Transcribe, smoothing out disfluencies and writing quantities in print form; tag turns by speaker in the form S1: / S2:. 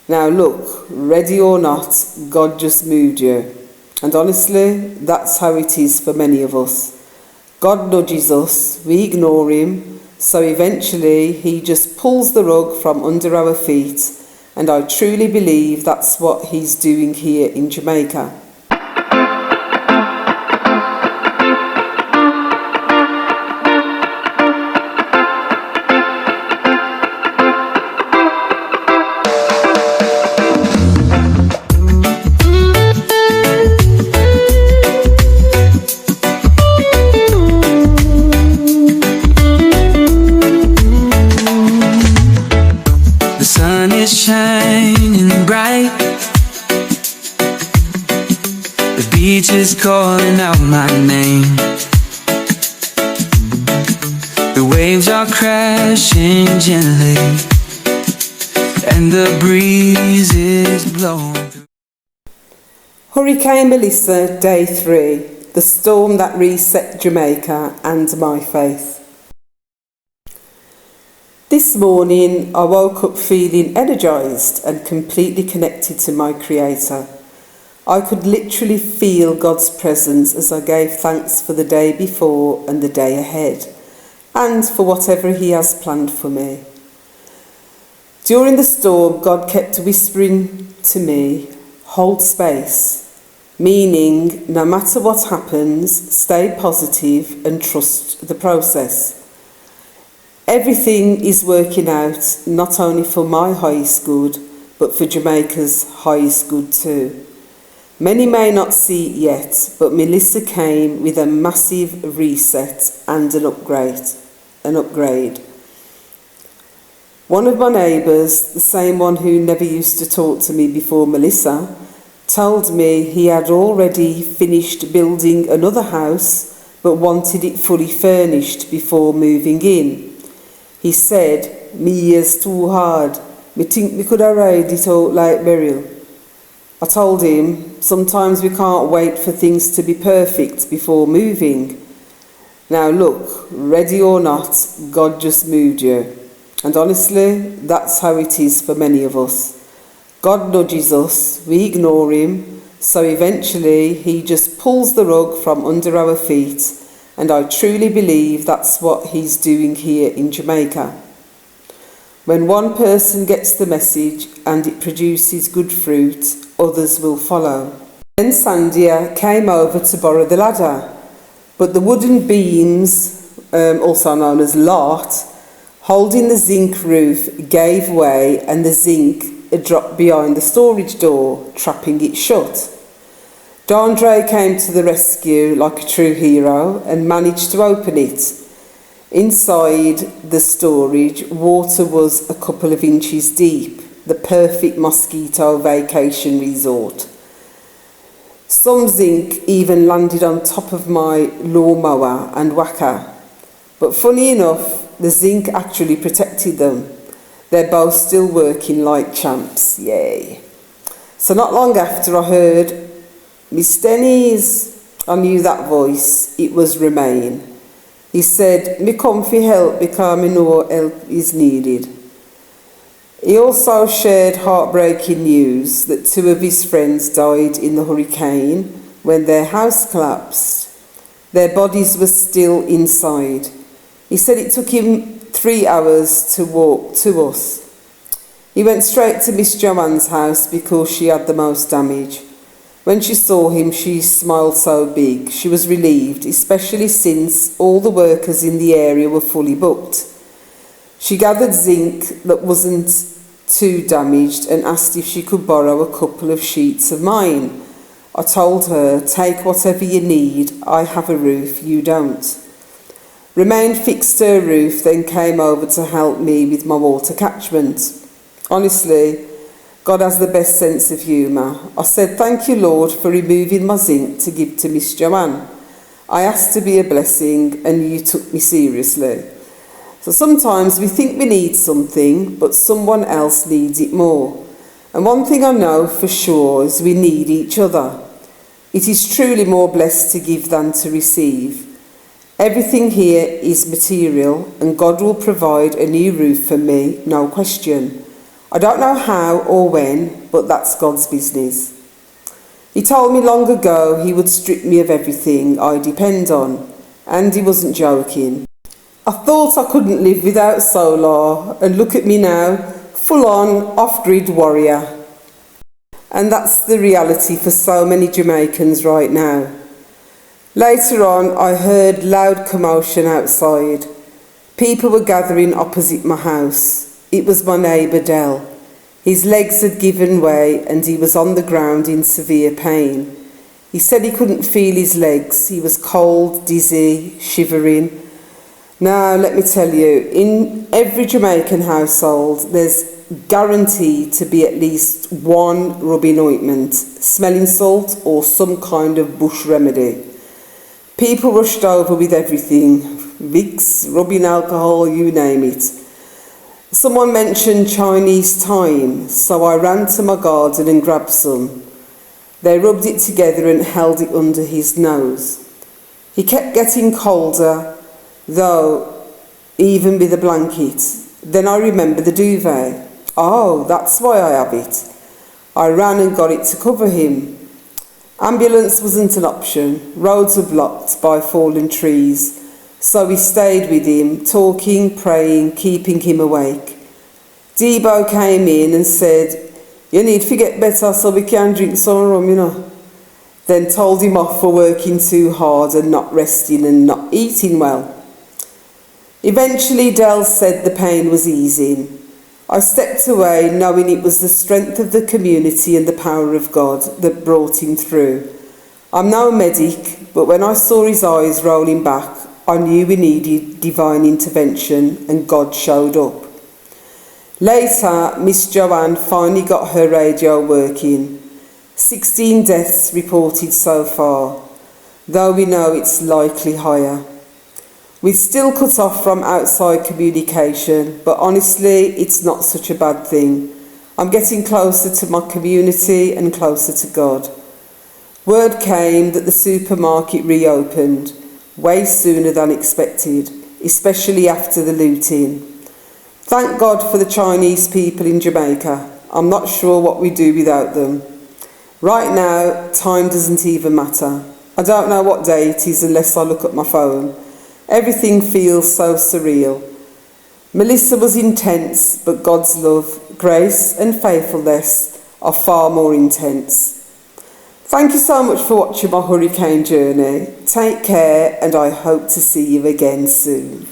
S1: Now look, ready or not, God just moved you. And honestly, that's how it is for many of us. God nudges us, we ignore him, so eventually he just pulls the rug from under our feet, and I truly believe that's what he's doing here in Jamaica.
S2: Shining bright, the beach is calling out my name, the waves are crashing gently, and the breeze is blowing.
S1: Hurricane Melissa, Day 3, the storm that reset Jamaica and my faith. This morning I woke up feeling energised and completely connected to my Creator. I could literally feel God's presence as I gave thanks for the day before and the day ahead, and for whatever He has planned for me. During the storm, God kept whispering to me, hold space, meaning no matter what happens, stay positive and trust the process. Everything is working out not only for my highest good, but for Jamaica's highest good too. Many may not see it yet, but Melissa came with a massive reset and an upgrade. One of my neighbours, the same one who never used to talk to me before Melissa, told me he had already finished building another house but wanted it fully furnished before moving in. He said, me years too hard, me think me could have ride it out like burial. I told him, sometimes we can't wait for things to be perfect before moving. Now look, ready or not, God just moved you. And honestly, that's how it is for many of us. God nudges us, we ignore him, so eventually he just pulls the rug from under our feet, and I truly believe that's what he's doing here in Jamaica. When one person gets the message and it produces good fruit, others will follow. Then Sandia came over to borrow the ladder, but the wooden beams, also known as lart, holding the zinc roof gave way and the zinc dropped behind the storage door, trapping it shut. D'Andre came to the rescue like a true hero and managed to open it. Inside the storage, water was a couple of inches deep, the perfect mosquito vacation resort. Some zinc even landed on top of my lawnmower and whacker, but funny enough, the zinc actually protected them. They're both still working like champs, yay. So not long after I heard, Miss Denny's, I knew that voice, it was Remain. He said, me come for help because me know help is needed. He also shared heartbreaking news that 2 of his friends died in the hurricane when their house collapsed. Their bodies were still inside. He said it took him 3 hours to walk to us. He went straight to Miss Joanne's house because she had the most damage. When she saw him, she smiled so big. She was relieved, especially since all the workers in the area were fully booked. She gathered zinc that wasn't too damaged and asked if she could borrow a couple of sheets of mine. I told her, take whatever you need. I have a roof, you don't. Remain fixed her roof, then came over to help me with my water catchment. Honestly, God has the best sense of humour. I said, thank you, Lord, for removing my zinc to give to Miss Joanne. I asked to be a blessing and you took me seriously. So sometimes we think we need something, but someone else needs it more. And one thing I know for sure is we need each other. It is truly more blessed to give than to receive. Everything here is material and God will provide a new roof for me, no question. I don't know how or when, but that's God's business. He told me long ago he would strip me of everything I depend on, and he wasn't joking. I thought I couldn't live without solar, and look at me now, full-on, off-grid warrior. And that's the reality for so many Jamaicans right now. Later on, I heard loud commotion outside. People were gathering opposite my house. It was my neighbour Del. His legs had given way and he was on the ground in severe pain. He said he couldn't feel his legs. He was cold, dizzy, shivering. Now, let me tell you, in every Jamaican household, there's guaranteed to be at least one rubbing ointment, smelling salt or some kind of bush remedy. People rushed over with everything, Vicks, rubbing alcohol, you name it. Someone mentioned Chinese thyme, so I ran to my garden and grabbed some. They rubbed it together and held it under his nose. He kept getting colder, though, even with a blanket. Then I remembered the duvet. Oh, that's why I have it. I ran and got it to cover him. Ambulance wasn't an option. Roads were blocked by fallen trees. So we stayed with him, talking, praying, keeping him awake. Debo came in and said, "You need to get better so we can drink some rum, you know." Then told him off for working too hard and not resting and not eating well. Eventually Del said the pain was easing. I stepped away knowing it was the strength of the community and the power of God that brought him through. I'm no medic, but when I saw his eyes rolling back, I knew we needed divine intervention and God showed up. Later, Miss Joanne finally got her radio working. 16 deaths reported so far, though we know it's likely higher. We're still cut off from outside communication, but honestly, it's not such a bad thing. I'm getting closer to my community and closer to God. Word came that the supermarket reopened, way sooner than expected, especially after the looting. Thank God for the Chinese people in Jamaica. I'm not sure what we do without them. Right now, time doesn't even matter. I don't know what day it is unless I look at my phone. Everything feels so surreal. Melissa was intense, but God's love, grace and faithfulness are far more intense. Thank you so much for watching my hurricane journey. Take care and I hope to see you again soon.